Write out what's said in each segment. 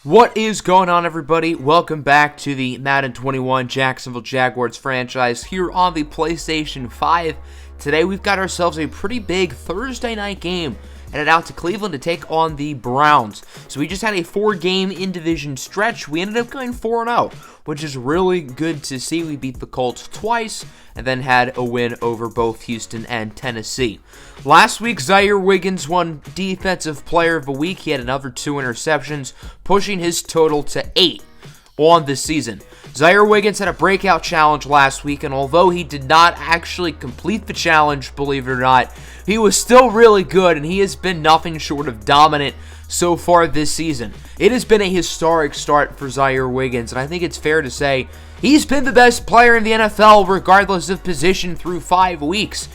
What is going on, everybody? Welcome back to the Madden 21 Jacksonville Jaguars franchise here on the PlayStation 5. Today we've got ourselves a pretty big Thursday night game headed out to Cleveland to take on the Browns. So we just had a 4-game in-division stretch. We ended up going 4-0, which is really good to see. We beat the Colts twice and then had a win over both Houston and Tennessee. Last week, Zaire Wiggins won Defensive Player of the Week. He had another 2 interceptions, pushing his total to 8 on the season. Zaire Wiggins had a breakout challenge last week, and although he did not actually complete the challenge, believe it or not, he was still really good, and he has been nothing short of dominant so far this season. It has been a historic start for Zaire Wiggins, and I think it's fair to say he's been the best player in the NFL regardless of position through 5 weeks.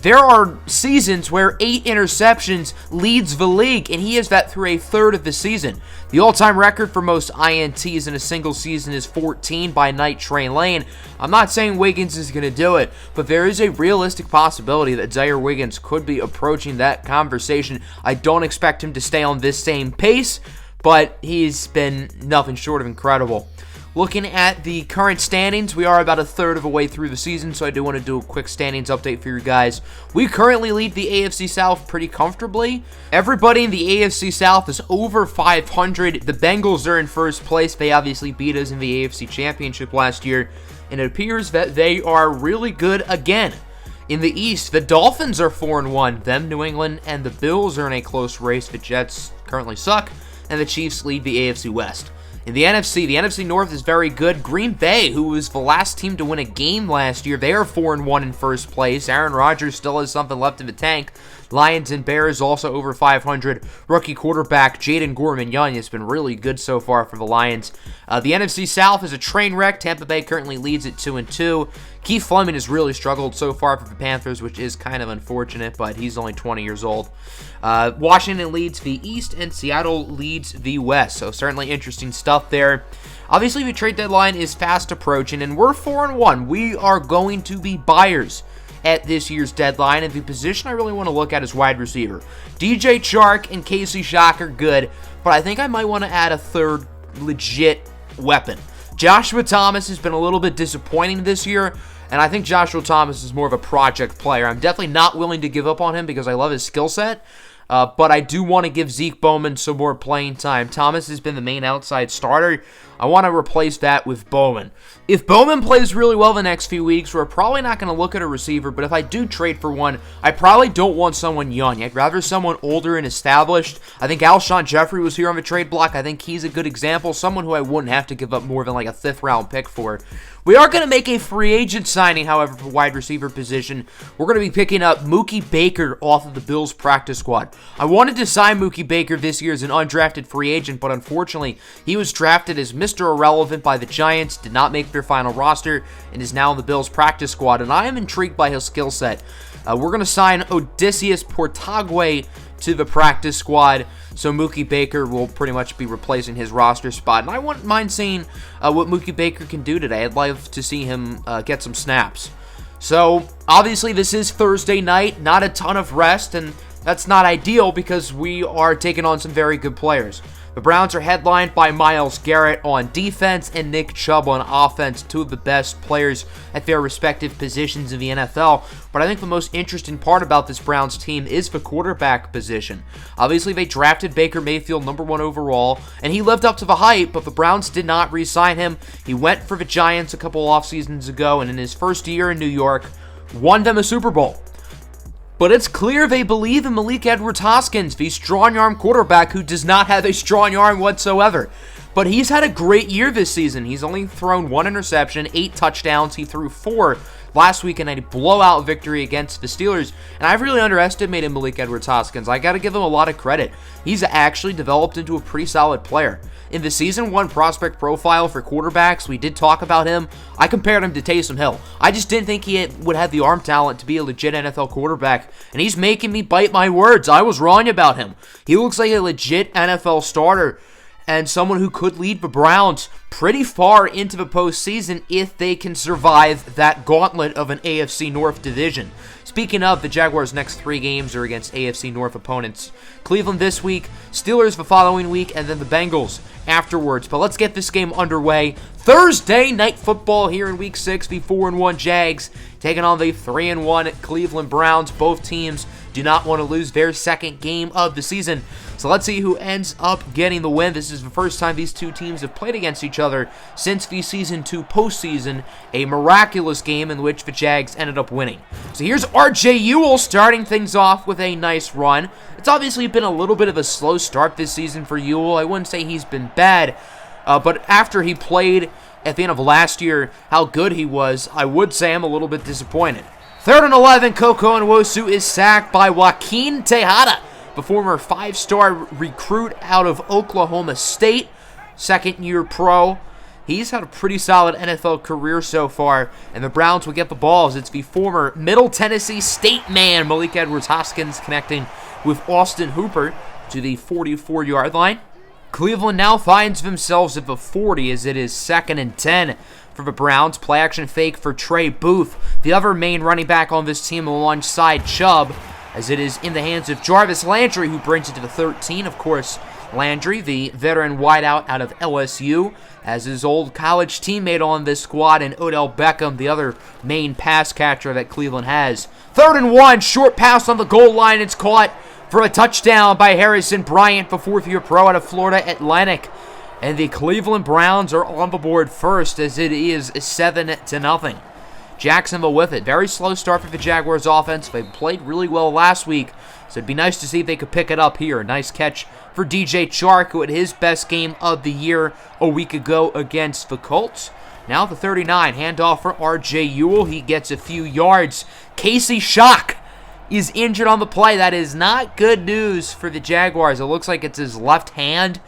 There are seasons where 8 interceptions leads the league, and he has that through a third of the season. The all-time record for most INTs in a single season is 14 by Night Train Lane. I'm not saying Wiggins is going to do it, but there is a realistic possibility that Zaire Wiggins could be approaching that conversation. I don't expect him to stay on this same pace, but he's been nothing short of incredible. Looking at the current standings, we are about a third of a way through the season, so I do want to do a quick standings update for you guys. We currently lead the AFC South pretty comfortably. Everybody in the AFC South is over 500. The Bengals are in first place. They obviously beat us in the AFC Championship last year, and it appears that they are really good again. In the East, the Dolphins are 4-1. Them, New England, and the Bills are in a close race. The Jets currently suck, and the Chiefs lead the AFC West. In the NFC North is very good. Green Bay, who was the last team to win a game last year, they are 4-1 in first place. Aaron Rodgers still has something left in the tank. Lions and Bears also over 500. Rookie quarterback Jaden Gorman-Young has been really good so far for the Lions. The NFC South is a train wreck. Tampa Bay currently leads at 2-2. Keith Fleming has really struggled so far for the Panthers, which is kind of unfortunate, but he's only 20 years old. Washington leads the East, and Seattle leads the West, so certainly interesting stuff there. Obviously, the trade deadline is fast approaching, and we're 4-1. We are going to be buyers at this year's deadline, and the position I really want to look at is wide receiver. DJ Chark and Casey Shock are good, but I think I might want to add a third legit weapon. Joshua Thomas has been a little bit disappointing this year, and I think Joshua Thomas is more of a project player. I'm definitely not willing to give up on him because I love his skill set, but I do want to give Zeke Bowman some more playing time. Thomas has been the main outside starter. I want to replace that with Bowman. If Bowman plays really well the next few weeks, we're probably not going to look at a receiver, but if I do trade for one, I probably don't want someone young. I'd rather someone older and established. I think Alshon Jeffrey was here on the trade block. I think he's a good example, someone who I wouldn't have to give up more than like a 5th round pick for. We are going to make a free agent signing, however, for wide receiver position. We're going to be picking up Mookie Baker off of the Bills practice squad. I wanted to sign Mookie Baker this year as an undrafted free agent, but unfortunately, he was drafted as Mr. Irrelevant by the Giants, did not make their final roster, and is now in the Bills practice squad, and I am intrigued by his skill set. We're going to sign Odysseus Portagwe to the practice squad, so Mookie Baker will pretty much be replacing his roster spot, and I wouldn't mind seeing what Mookie Baker can do today. I'd love to see him get some snaps. So, obviously, this is Thursday night, not a ton of rest, and that's not ideal because we are taking on some very good players. The Browns are headlined by Myles Garrett on defense and Nick Chubb on offense, two of the best players at their respective positions in the NFL. But I think the most interesting part about this Browns team is the quarterback position. Obviously, they drafted Baker Mayfield number 1 overall, and he lived up to the hype, but the Browns did not re-sign him. He went for the Giants a couple off seasons ago, and in his first year in New York, won them a Super Bowl. But it's clear they believe in Malik Edwards-Hoskins, the strong-arm quarterback who does not have a strong arm whatsoever. But he's had a great year this season. He's only thrown 1 interception, 8 touchdowns. He threw 4 last week in a blowout victory against the Steelers. And I've really underestimated Malik Edwards-Hoskins. I got to give him a lot of credit. He's actually developed into a pretty solid player. In the Season 1 prospect profile for quarterbacks, we did talk about him. I compared him to Taysom Hill. I just didn't think he would have the arm talent to be a legit NFL quarterback, and he's making me bite my words. I was wrong about him. He looks like a legit NFL starter. and someone who could lead the Browns pretty far into the postseason if they can survive that gauntlet of an AFC North division. Speaking of, the Jaguars' next 3 games are against AFC North opponents. Cleveland this week, Steelers the following week, and then the Bengals afterwards. But let's get this game underway. Thursday night football here in Week 6, the 4-1 Jags taking on the 3-1 Cleveland Browns. Both teams do not want to lose their second game of the season. So let's see who ends up getting the win. This is the first time these two teams have played against each other since the Season 2 postseason, a miraculous game in which the Jags ended up winning. So here's R.J. Ewell starting things off with a nice run. It's obviously been a little bit of a slow start this season for Ewell. I wouldn't say he's been bad, but after he played at the end of last year how good he was, I would say I'm a little bit disappointed. 3rd and 11, Koko Nwosu is sacked by Joaquin Tejada, the former 5-star recruit out of Oklahoma State, second-year pro. He's had a pretty solid NFL career so far, and the Browns will get the balls. It's the former Middle Tennessee State man, Malik Edwards-Hoskins, connecting with Austin Hooper to the 44-yard line. Cleveland now finds themselves at the 40 as it is 2nd and 10 for the Browns. Play action fake for Trey Booth, the other main running back on this team alongside Chubb, as it is in the hands of Jarvis Landry, who brings it to the 13. Of course, Landry, the veteran wideout out of LSU, as his old college teammate on this squad, and Odell Beckham, the other main pass catcher that Cleveland has. 3rd and 1, short pass on the goal line. It's caught for a touchdown by Harrison Bryant, the 4th-year pro out of Florida Atlantic. And the Cleveland Browns are on the board first as it is 7-0. Jacksonville with it. Very slow start for the Jaguars offense. They played really well last week, so it'd be nice to see if they could pick it up here. Nice catch for DJ Chark, who had his best game of the year a week ago against the Colts. Now the 39, handoff for R.J. Ewell. He gets a few yards. Casey Shock is injured on the play. That is not good news for the Jaguars. It looks like it's his left hand,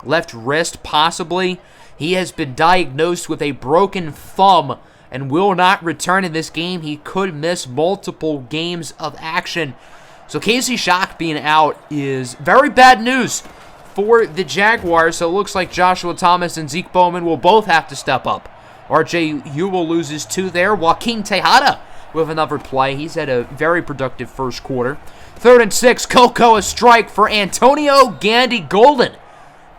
left wrist possibly. He has been diagnosed with a broken thumb and will not return in this game. He could miss multiple games of action. So Casey Shock being out is very bad news for the Jaguars. So it looks like Joshua Thomas and Zeke Bowman will both have to step up. R.J. Ewell loses 2 there. Joaquin Tejada with another play. He's had a very productive first quarter. 3rd and 6, Koko, a strike for Antonio Gandy Golden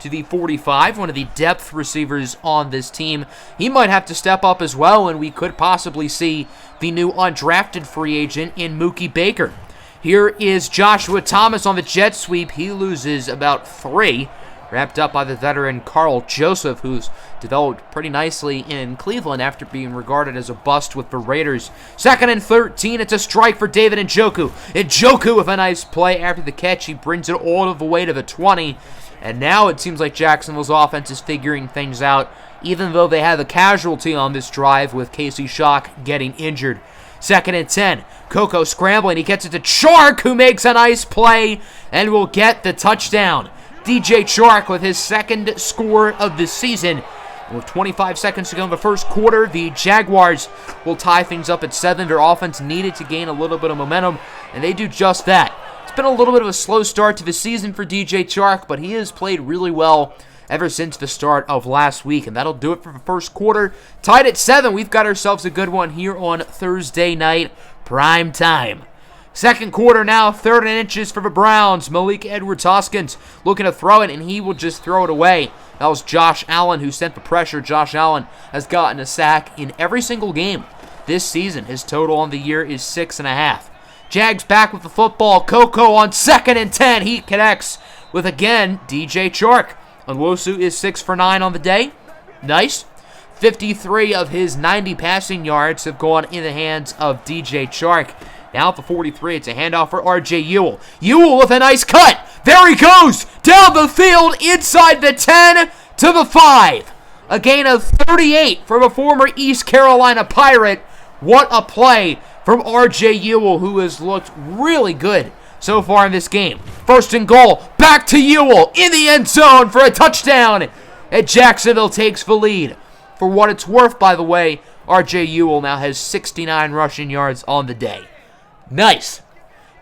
to the 45, one of the depth receivers on this team. He might have to step up as well, and we could possibly see the new undrafted free agent in Mookie Baker. Here is Joshua Thomas on the jet sweep. He loses about 3, wrapped up by the veteran Carl Joseph, who's developed pretty nicely in Cleveland after being regarded as a bust with the Raiders. 2nd and 13, it's a strike for David Njoku. Njoku with a nice play after the catch. He brings it all the way to the 20. And now it seems like Jacksonville's offense is figuring things out, even though they have a casualty on this drive with Casey Shock getting injured. 2nd and 10. Koko scrambling. He gets it to Chark, who makes a nice play and will get the touchdown. DJ Chark with his 2nd score of the season. With 25 seconds to go in the first quarter, the Jaguars will tie things up at 7. Their offense needed to gain a little bit of momentum, and they do just that. It's been a little bit of a slow start to the season for DJ Chark, but he has played really well ever since the start of last week, and that'll do it for the first quarter. Tied at 7, we've got ourselves a good one here on Thursday night, prime time. Second quarter now, 3rd and inches for the Browns. Malik Edwards-Hoskins looking to throw it, and he will just throw it away. That was Josh Allen who sent the pressure. Josh Allen has gotten a sack in every single game this season. His total on the year is 6.5. Jags back with the football. Koko on 2nd and 10. He connects with, again, DJ Chark. Nwosu is 6 for 9 on the day. Nice. 53 of his 90 passing yards have gone in the hands of DJ Chark. Now at the 43, it's a handoff for R.J. Ewell. Ewell with a nice cut. There he goes. Down the field, inside the 10 to the 5. A gain of 38 from a former East Carolina Pirate. What a play from R.J. Ewell, who has looked really good so far in this game. 1st and goal. Back to Ewell in the end zone for a touchdown. And Jacksonville takes the lead. For what it's worth, by the way, R.J. Ewell now has 69 rushing yards on the day. Nice.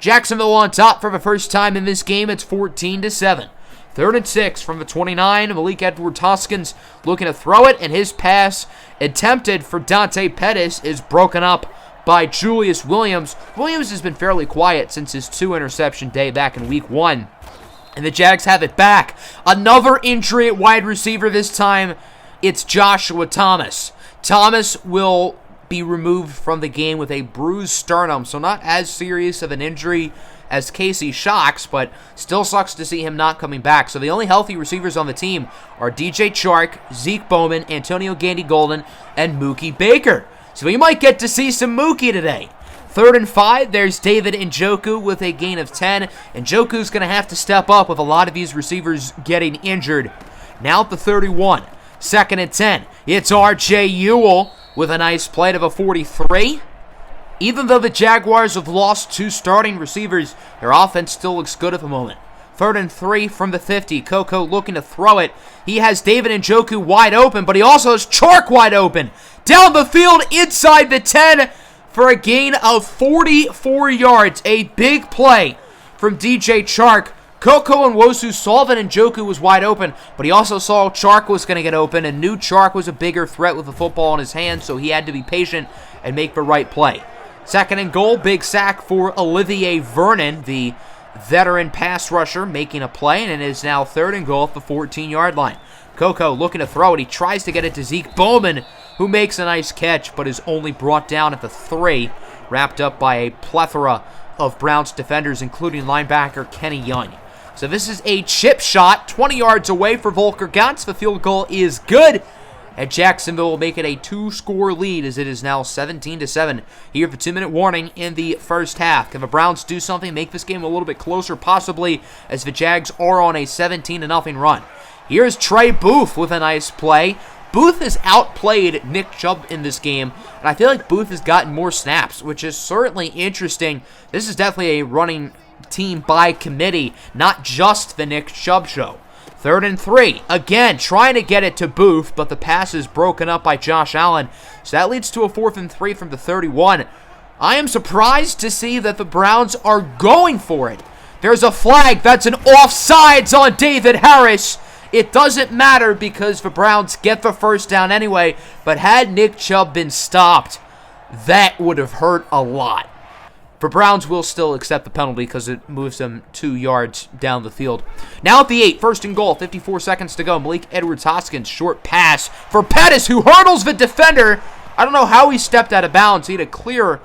Jacksonville on top for the first time in this game. It's 14-7. 3rd 3rd and 6 from the 29. Malik Edwards-Hoskins looking to throw it, and his pass attempted for Dante Pettis is broken up by Julius Williams. Williams has been fairly quiet since his 2-interception day back in week 1. And the Jags have it back. Another injury at wide receiver this time. It's Joshua Thomas. Thomas will be removed from the game with a bruised sternum, so not as serious of an injury as Casey Shocks, but still sucks to see him not coming back. So the only healthy receivers on the team are DJ Chark, Zeke Bowman, Antonio Gandy-Golden, and Mookie Baker. So we might get to see some Mookie today. 3rd and 5, there's David Njoku with a gain of 10. Njoku's going to have to step up with a lot of these receivers getting injured. Now at the 31, 2nd and 10, it's R.J. Ewell with a nice play of a 43. Even though the Jaguars have lost 2 starting receivers, their offense still looks good at the moment. 3rd and 3 from the 50. Coco looking to throw it. He has David Njoku wide open, but he also has Chark wide open. Down the field, inside the 10 for a gain of 44 yards. A big play from DJ Chark. Coco and Wosu saw that Njoku was wide open, but he also saw Chark was going to get open and knew Chark was a bigger threat with the football in his hand, so he had to be patient and make the right play. 2nd and goal, big sack for Olivier Vernon, the veteran pass rusher, making a play, and it is now 3rd and goal at the 14-yard line. Coco looking to throw it. He tries to get it to Zeke Bowman, who makes a nice catch, but is only brought down at the 3, wrapped up by a plethora of Browns defenders, including linebacker Kenny Young. So this is a chip shot, 20 yards away for Volker Gantz. The field goal is good, and Jacksonville will make it a 2-score lead as it is now 17-7. Here for 2-minute warning in the first half. Can the Browns do something, make this game a little bit closer, possibly, as the Jags are on a 17-0 run. Here's Trey Booth with a nice play. Booth has outplayed Nick Chubb in this game, and I feel like Booth has gotten more snaps, which is certainly interesting. This is definitely a running team by committee, not just the Nick Chubb show. 3rd and 3. Again, trying to get it to Booth, but the pass is broken up by Josh Allen. So that leads to a 4th and 3 from the 31. I am surprised to see that the Browns are going for it. There's a flag. That's an offsides on David Harris. It doesn't matter because the Browns get the first down anyway, but had Nick Chubb been stopped, that would have hurt a lot. The Browns will still accept the penalty because it moves them 2 yards down the field. Now at the 8, 1st and goal, 54 seconds to go. Malik Edwards-Hoskins, short pass for Pettis, who hurdles the defender. I don't know how he stepped out of bounds. He had a clear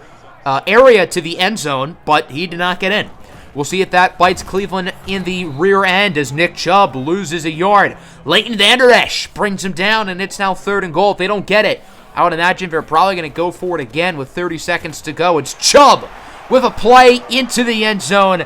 area to the end zone, but he did not get in. We'll see if that bites Cleveland in the rear end as Nick Chubb loses a yard. Leighton Vander Esch brings him down, and it's now 3rd and goal. If they don't get it, I would imagine they're probably going to go for it again with 30 seconds to go. It's Chubb with a play into the end zone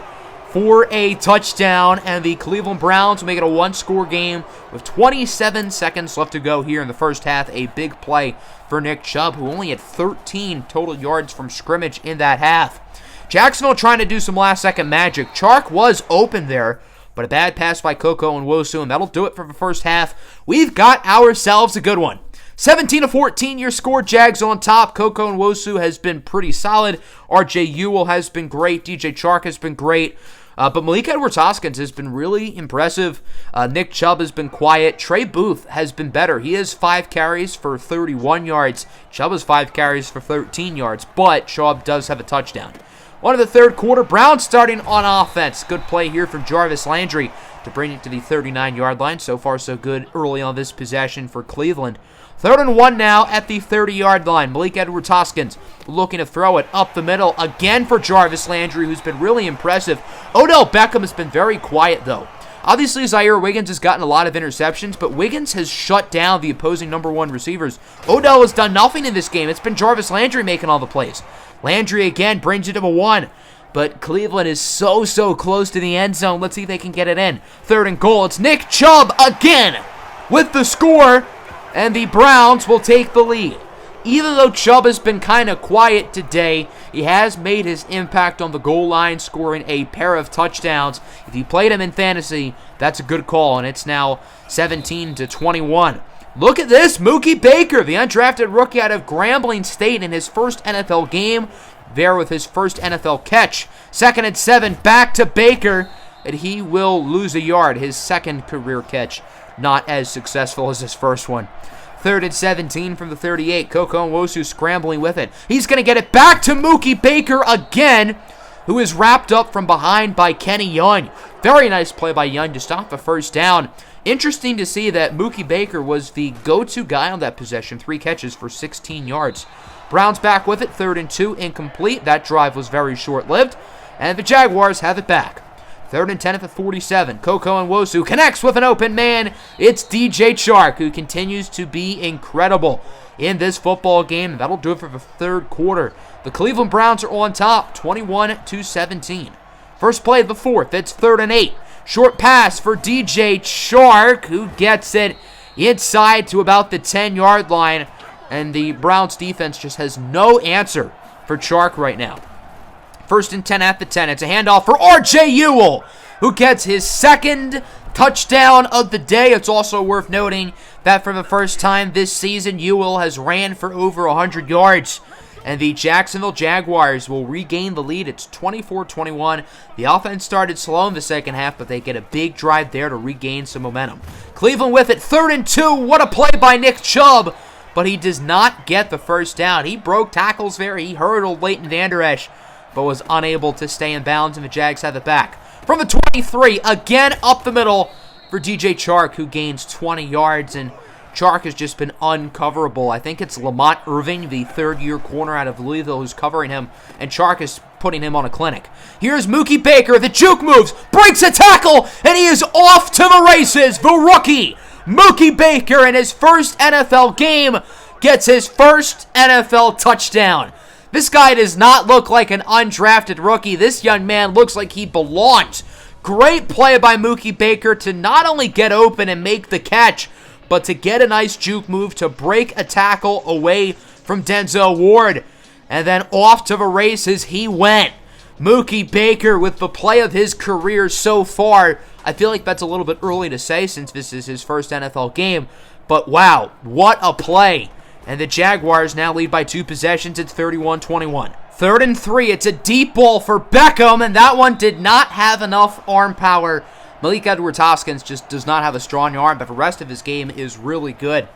for a touchdown, and the Cleveland Browns will make it a 1-score game with 27 seconds left to go here in the first half. A big play for Nick Chubb, who only had 13 total yards from scrimmage in that half. Jacksonville trying to do some last-second magic. Chark was open there, but a bad pass by Coco and Wosu, and that'll do it for the first half. We've got ourselves a good one. 17-14, your score. Jags on top. Coco and Wosu has been pretty solid. R.J. Ewell has been great. DJ Chark has been great. But Malik Edwards-Hoskins has been really impressive. Nick Chubb has been quiet. Trey Booth has been better. He has 5 carries for 31 yards. Chubb has 5 carries for 13 yards, but Chubb does have a touchdown. On to the 3rd quarter, Browns starting on offense. Good play here from Jarvis Landry to bring it to the 39-yard line. So far, so good early on this possession for Cleveland. 3rd and 1 now at the 30-yard line. Malik Edwards-Hoskins looking to throw it up the middle again for Jarvis Landry, who's been really impressive. Odell Beckham has been very quiet, though. Obviously, Zaire Wiggins has gotten a lot of interceptions, but Wiggins has shut down the opposing number 1 receivers. Odell has done nothing in this game. It's been Jarvis Landry making all the plays. Landry again brings it to a 1, but Cleveland is so close to the end zone. Let's see if they can get it in. 3rd and goal. It's Nick Chubb again with the score, and the Browns will take the lead. Even though Chubb has been kind of quiet today, he has made his impact on the goal line, scoring a pair of touchdowns. If you played him in fantasy, that's a good call, and it's now 17-21. Look at this, Mookie Baker, the undrafted rookie out of Grambling State in his first NFL game, there with his first NFL catch. 2nd and 7, back to Baker. and he will lose a yard. His second career catch, not as successful as his first one. 3rd and 17 from the 38. Koko Nwosu scrambling with it. He's going to get it back to Mookie Baker again, who is wrapped up from behind by Kenny Young. Very nice play by Young to stop the first down. Interesting to see that Mookie Baker was the go-to guy on that possession. 3 catches for 16 yards. Browns back with it. 3rd and 2, incomplete. That drive was very short-lived. And the Jaguars have it back. 3rd and 10 at the 47. Koko Nwosu connects with an open man. It's DJ Chark, who continues to be incredible in this football game. That'll do it for the 3rd quarter. The Cleveland Browns are on top, 21-17. First play of the 4th. It's 3rd and 8. Short pass for DJ Chark, who gets it inside to about the 10-yard line. And the Browns defense just has no answer for Chark right now. 1st and 10 at the 10. It's a handoff for R.J. Ewell, who gets his 2nd touchdown of the day. It's also worth noting that for the first time this season, Ewell has ran for over 100 yards. And the Jacksonville Jaguars will regain the lead. It's 24-21. The offense started slow in the second half, but they get a big drive there to regain some momentum. Cleveland with it, 3rd and 2. What a play by Nick Chubb. But he does not get the first down. He broke tackles there. He hurdled Leighton Vander Esch, but was unable to stay in bounds, and the Jags have it back. From the 23, again up the middle for DJ Chark, who gains 20 yards, and Chark has just been uncoverable. I think it's Lamont Irving, the 3rd-year corner out of Louisville, who's covering him, and Chark is putting him on a clinic. Here's Mookie Baker. The juke moves, breaks a tackle, and he is off to the races. The rookie, Mookie Baker, in his first NFL game, gets his first NFL touchdown. This guy does not look like an undrafted rookie. This young man looks like he belongs. Great play by Mookie Baker to not only get open and make the catch, but to get a nice juke move to break a tackle away from Denzel Ward. And then off to the races he went. Mookie Baker with the play of his career so far. I feel like that's a little bit early to say since this is his first NFL game. But wow, what a play. And the Jaguars now lead by 2 possessions. It's 31-21. 3rd and 3. It's a deep ball for Beckham, and that one did not have enough arm power. Malik Edwards-Hoskins just does not have a strong arm, but the rest of his game is really good.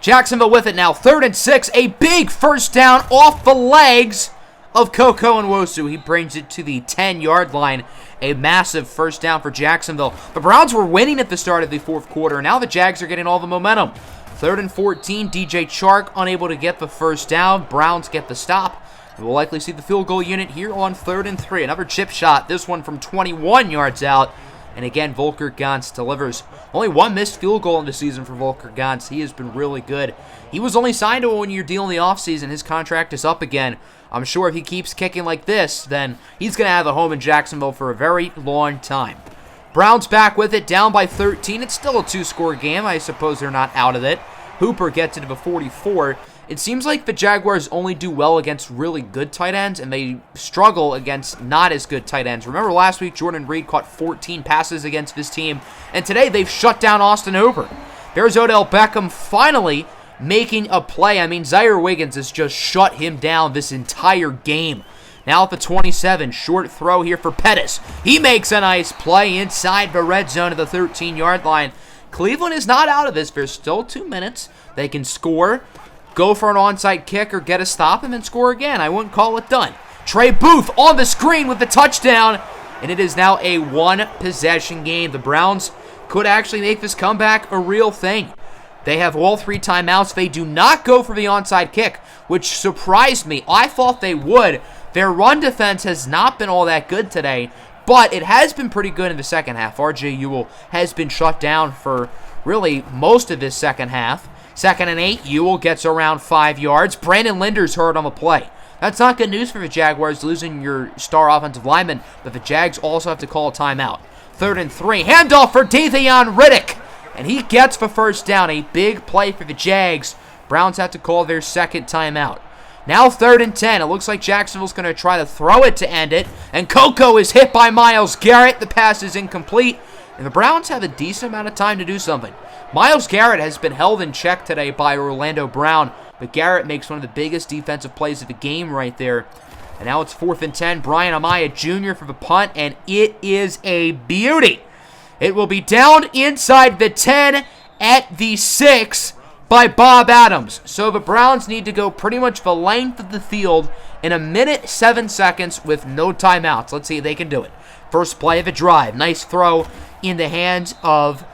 Jacksonville with it now. 3rd and 6. A big first down off the legs of Koko Nwosu. He brings it to the 10-yard line. A massive first down for Jacksonville. The Browns were winning at the start of the 4th quarter, and now the Jags are getting all the momentum. 3rd and 14, DJ Chark unable to get the first down. Browns get the stop. And we'll likely see the field goal unit here on 3rd and 3. Another chip shot, this one from 21 yards out. And again, Volker Gantz delivers. Only 1 missed field goal in the season for Volker Gantz. He has been really good. He was only signed to a 1-year deal in the offseason. His contract is up again. I'm sure if he keeps kicking like this, then he's going to have a home in Jacksonville for a very long time. Browns back with it, down by 13. It's still a 2-score game. I suppose they're not out of it. Hooper gets it to the 44. It seems like the Jaguars only do well against really good tight ends, and they struggle against not as good tight ends. Remember last week, Jordan Reed caught 14 passes against this team, and today they've shut down Austin Hooper. There's Odell Beckham finally making a play. I mean, Zaire Wiggins has just shut him down this entire game. Now at the 27, short throw here for Pettis. He makes a nice play inside the red zone at the 13-yard line. Cleveland is not out of this. There's still 2 minutes. They can score, go for an onside kick, or get a stop and then score again. I wouldn't call it done. Trey Booth on the screen with the touchdown, and it is now a 1-possession game. The Browns could actually make this comeback a real thing. They have all 3 timeouts. They do not go for the onside kick, which surprised me. I thought they would. Their run defense has not been all that good today, but it has been pretty good in the second half. R.J. Ewell has been shut down for really most of this second half. 2nd and 8, Ewell gets around 5 yards. Brandon Linder's hurt on the play. That's not good news for the Jaguars, losing your star offensive lineman, but the Jags also have to call a timeout. 3rd and 3, handoff for Davion Riddick, and he gets the first down. A big play for the Jags. Browns have to call their 2nd timeout. Now 3rd and 10. It looks like Jacksonville's going to try to throw it to end it. And Koko is hit by Myles Garrett. The pass is incomplete. And the Browns have a decent amount of time to do something. Myles Garrett has been held in check today by Orlando Brown. But Garrett makes one of the biggest defensive plays of the game right there. And now it's 4th and 10. Brian Amaya Jr. for the punt, and it is a beauty. It will be down inside the 10 at the 6 by Bob Adams. So the Browns need to go pretty much the length of the field in 1 minute 7 seconds with no timeouts. Let's see if they can do it. First play of the drive. Nice throw in the hands of,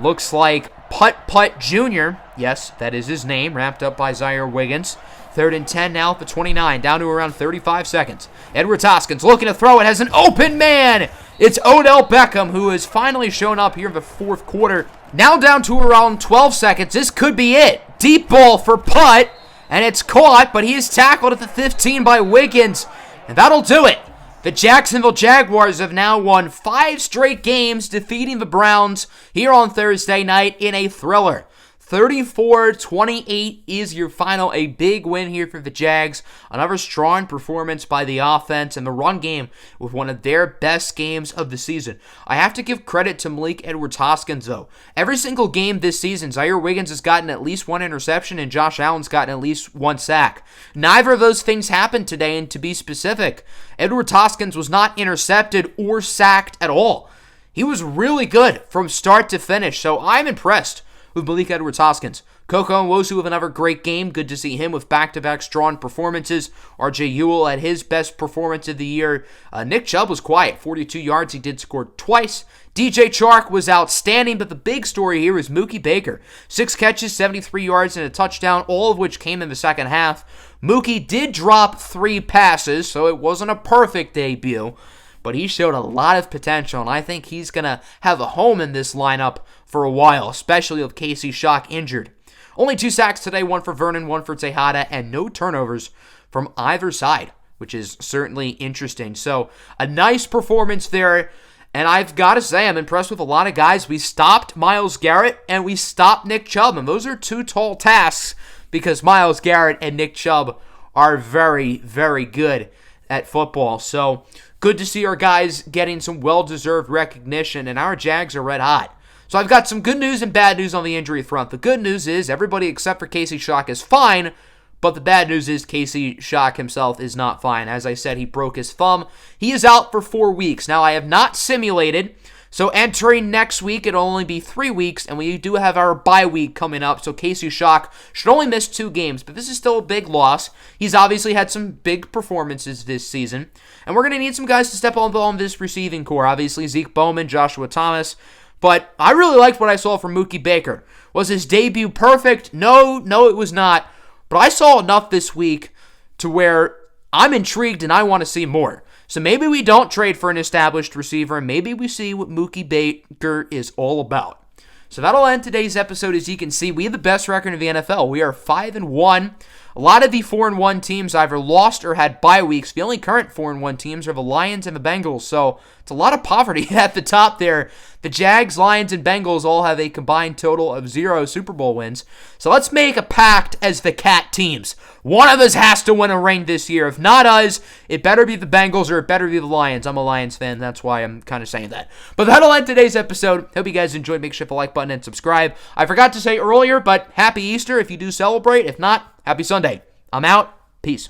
looks like, Putt Jr. Yes, that is his name, wrapped up by Zaire Wiggins. 3rd and 10 now at the 29, down to around 35 seconds. Edwards Hoskins looking to throw it, has an open man. It's Odell Beckham, who has finally shown up here in the 4th quarter. Now down to around 12 seconds. This could be it. Deep ball for Putt, and it's caught, but he is tackled at the 15 by Wiggins, and that'll do it. The Jacksonville Jaguars have now won 5 straight games, defeating the Browns here on Thursday night in a thriller. 34-28 is your final. A big win here for the Jags. Another strong performance by the offense and the run game with one of their best games of the season. I have to give credit to Malik Edwards-Hoskins, though. Every single game this season, Zaire Wiggins has gotten at least 1 interception and Josh Allen's gotten at least 1 sack. Neither of those things happened today, and to be specific, Edwards-Hoskins was not intercepted or sacked at all. He was really good from start to finish, so I'm impressed with Malik Edwards-Hoskins. Koko Nwosu with another great game. Good to see him with back-to-back strong performances. R.J. Ewell had his best performance of the year. Nick Chubb was quiet. 42 yards. He did score twice. DJ Chark was outstanding, but the big story here is Mookie Baker. 6 catches, 73 yards, and a touchdown, all of which came in the second half. Mookie did drop 3 passes, so it wasn't a perfect debut, but he showed a lot of potential, and I think he's going to have a home in this lineup for a while, especially with Casey Shock injured. Only 2 sacks today, 1 for Vernon, 1 for Tejada, and no turnovers from either side, which is certainly interesting. So a nice performance there, and I've got to say I'm impressed with a lot of guys. We stopped Myles Garrett, and we stopped Nick Chubb, and those are 2 tall tasks because Myles Garrett and Nick Chubb are very, very good at football. So good to see our guys getting some well-deserved recognition, and our Jags are red hot. So I've got some good news and bad news on the injury front. The good news is everybody except for Casey Shock is fine, but the bad news is Casey Shock himself is not fine. As I said, he broke his thumb. He is out for 4 weeks. Now, I have not simulated, so entering next week, it'll only be 3 weeks, and we do have our bye week coming up, so Casey Shock should only miss 2 games, but this is still a big loss. He's obviously had some big performances this season, and we're going to need some guys to step on this receiving core. Obviously, Zeke Bowman, Joshua Thomas, but I really liked what I saw from Mookie Baker. Was his debut perfect? No, it was not. But I saw enough this week to where I'm intrigued and I want to see more. So maybe we don't trade for an established receiver, and maybe we see what Mookie Baker is all about. So that'll end today's episode. As you can see, we have the best record in the NFL. We are 5-1. A lot of the 4-1 teams either lost or had bye weeks. The only current 4-1 teams are the Lions and the Bengals, so it's a lot of poverty at the top there. The Jags, Lions, and Bengals all have a combined total of 0 Super Bowl wins. So let's make a pact as the Cat teams. One of us has to win a ring this year. If not us, it better be the Bengals or it better be the Lions. I'm a Lions fan. That's why I'm kind of saying that. But that'll end today's episode. Hope you guys enjoyed. Make sure to hit the like button and subscribe. I forgot to say earlier, but happy Easter if you do celebrate. If not, happy Sunday. I'm out. Peace.